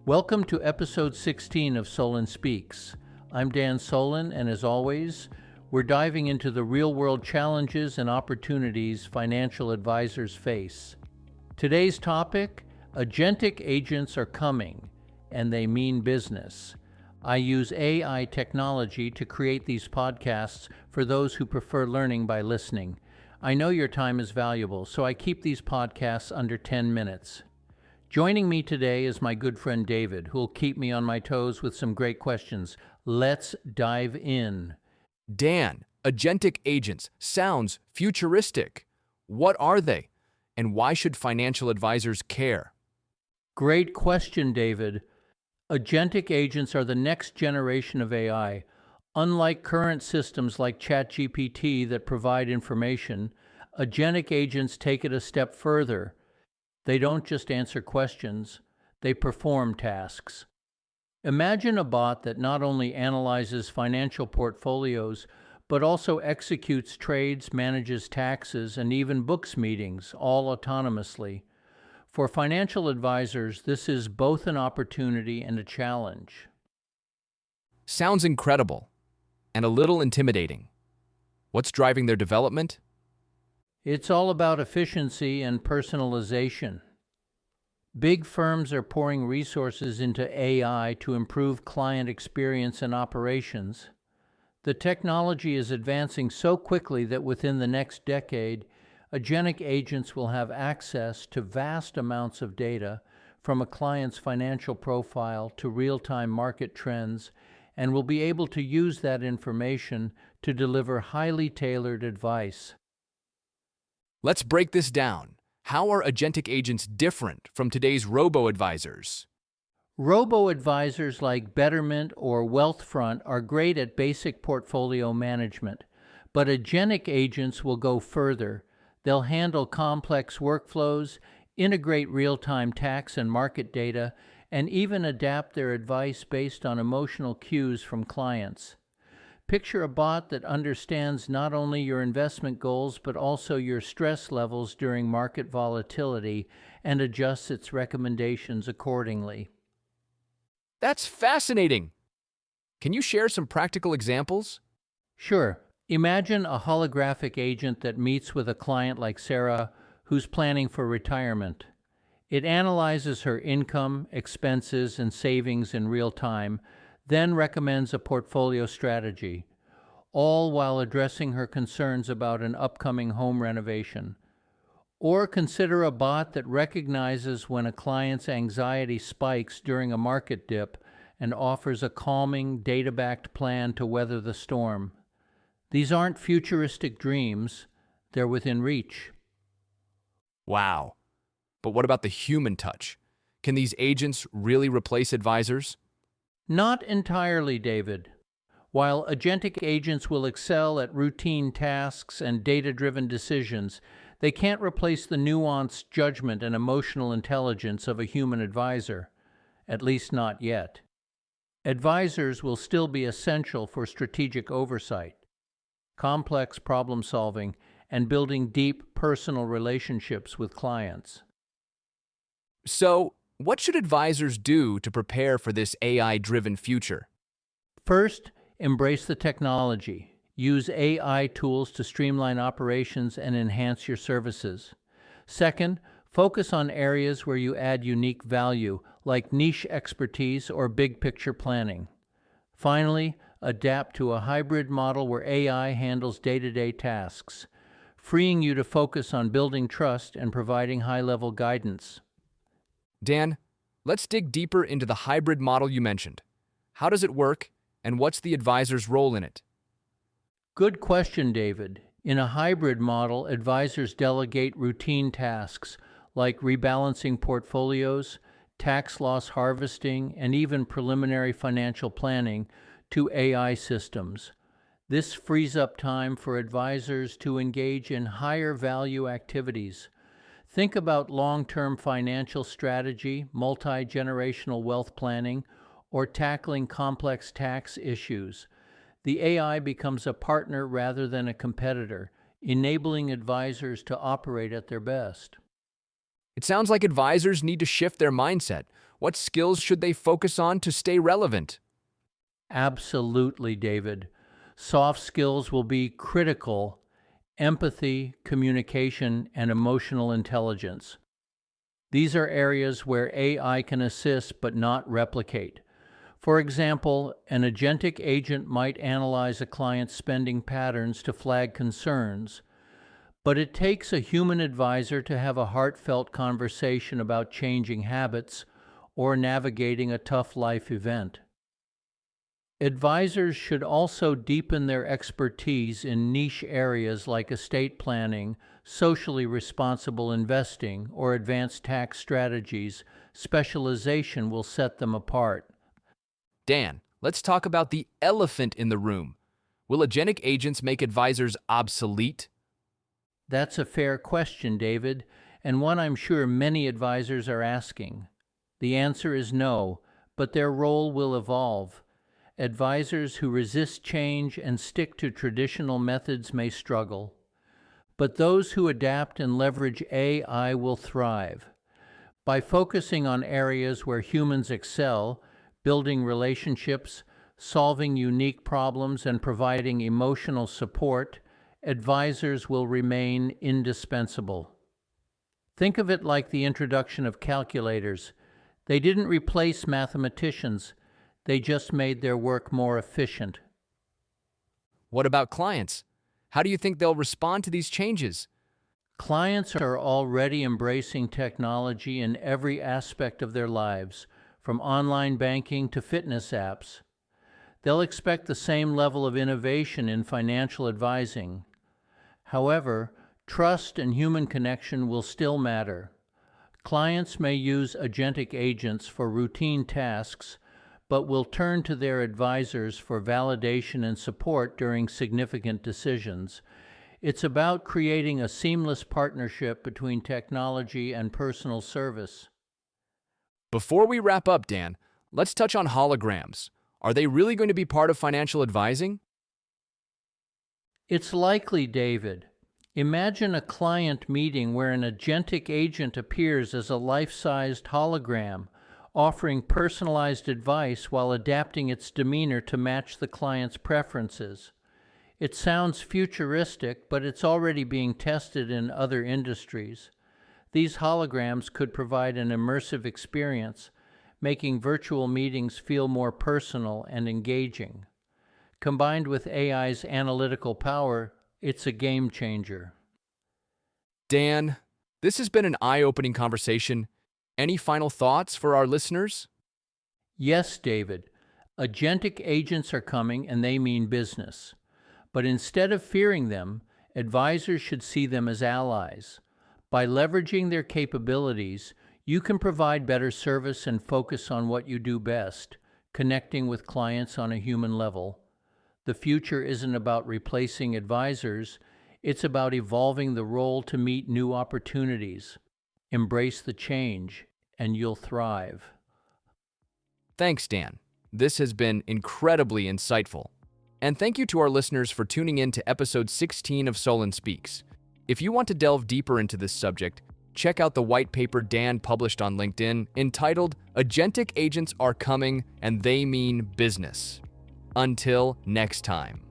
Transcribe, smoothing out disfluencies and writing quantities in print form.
Welcome to episode 16 of Solin Speaks. I'm Dan Solin, and as always, we're diving into the real-world challenges and opportunities financial advisors face. Today's topic, Agentic agents are coming, and they mean business. I use AI technology to create these podcasts for those who prefer learning by listening. I know your time is valuable, so I keep these podcasts under 10 minutes. Joining me today is my good friend David, who will keep me on my toes with some great questions. Let's dive in. Dan, agentic agents sounds futuristic. What are they, and why should financial advisors care? Great question, David. Agentic agents are the next generation of AI. Unlike current systems like ChatGPT that provide information, agentic agents take it a step further. They don't just answer questions, they perform tasks. Imagine a bot that not only analyzes financial portfolios, but also executes trades, manages taxes, and even books meetings, all autonomously. For financial advisors, this is both an opportunity and a challenge. Sounds incredible, and a little intimidating. What's driving their development? It's all about efficiency and personalization. Big firms are pouring resources into AI to improve client experience and operations. The technology is advancing so quickly that within the next decade, agentic agents will have access to vast amounts of data, from a client's financial profile to real-time market trends, and will be able to use that information to deliver highly tailored advice. Let's break this down. How are agentic agents different from today's robo-advisors? Robo-advisors like Betterment or Wealthfront are great at basic portfolio management, but agentic agents will go further. They'll handle complex workflows, integrate real-time tax and market data, and even adapt their advice based on emotional cues from clients. Picture a bot that understands not only your investment goals but also your stress levels during market volatility and adjusts its recommendations accordingly. That's fascinating. Can you share some practical examples? Sure. Imagine a holographic agent that meets with a client like Sarah who's planning for retirement. It analyzes her income, expenses, and savings in real time, then recommends a portfolio strategy, all while addressing her concerns about an upcoming home renovation. Or consider a bot that recognizes when a client's anxiety spikes during a market dip and offers a calming, data-backed plan to weather the storm. These aren't futuristic dreams, they're within reach. Wow. But what about the human touch? Can these agents really replace advisors? Not entirely, David. While agentic agents will excel at routine tasks and data-driven decisions, they can't replace the nuanced judgment and emotional intelligence of a human advisor, at least not yet. Advisors will still be essential for strategic oversight, complex problem-solving, and building deep personal relationships with clients. So, what should advisors do to prepare for this AI-driven future? First, embrace the technology. Use AI tools to streamline operations and enhance your services. Second, focus on areas where you add unique value, like niche expertise or big-picture planning. Finally, adapt to a hybrid model where AI handles day-to-day tasks, freeing you to focus on building trust and providing high-level guidance. Dan, let's dig deeper into the hybrid model you mentioned. How does it work, and what's the advisor's role in it? Good question, David. In a hybrid model, advisors delegate routine tasks like rebalancing portfolios, tax loss harvesting, and even preliminary financial planning to AI systems. This frees up time for advisors to engage in higher value activities. Think about long-term financial strategy, multi-generational wealth planning, or tackling complex tax issues. The AI becomes a partner rather than a competitor, enabling advisors to operate at their best. It sounds like advisors need to shift their mindset. What skills should they focus on to stay relevant? Absolutely, David. Soft skills will be critical: empathy, communication, and emotional intelligence. These are areas where AI can assist but not replicate. For example, an agentic agent might analyze a client's spending patterns to flag concerns, but it takes a human advisor to have a heartfelt conversation about changing habits or navigating a tough life event. Advisors should also deepen their expertise in niche areas like estate planning, socially responsible investing, or advanced tax strategies. Specialization will set them apart. Dan, let's talk about the elephant in the room. Will agentic agents make advisors obsolete? That's a fair question, David, and one I'm sure many advisors are asking. The answer is no, but their role will evolve. Advisors who resist change and stick to traditional methods may struggle, but those who adapt and leverage AI will thrive. By focusing on areas where humans excel, building relationships, solving unique problems, and providing emotional support, advisors will remain indispensable. Think of it like the introduction of calculators. They didn't replace mathematicians, they just made their work more efficient. What about clients? How do you think they'll respond to these changes? Clients are already embracing technology in every aspect of their lives, from online banking to fitness apps. They'll expect the same level of innovation in financial advising. However, trust and human connection will still matter. Clients may use agentic agents for routine tasks, but will turn to their advisors for validation and support during significant decisions. It's about creating a seamless partnership between technology and personal service. Before we wrap up, Dan, let's touch on holograms. Are they really going to be part of financial advising? It's likely, David. Imagine a client meeting where an agentic agent appears as a life-sized hologram, offering personalized advice while adapting its demeanor to match the client's preferences. It sounds futuristic, but it's already being tested in other industries. These holograms could provide an immersive experience, making virtual meetings feel more personal and engaging. Combined with AI's analytical power, it's a game changer. Dan, this has been an eye-opening conversation. Any final thoughts for our listeners? Yes, David. Agentic agents are coming and they mean business. But instead of fearing them, advisors should see them as allies. By leveraging their capabilities, you can provide better service and focus on what you do best, connecting with clients on a human level. The future isn't about replacing advisors, it's about evolving the role to meet new opportunities. Embrace the change, and you'll thrive. Thanks, Dan. This has been incredibly insightful. And thank you to our listeners for tuning in to episode 16 of Solin Speaks. If you want to delve deeper into this subject, check out the white paper Dan published on LinkedIn entitled "Agentic Agents Are Coming and They Mean Business." Until next time.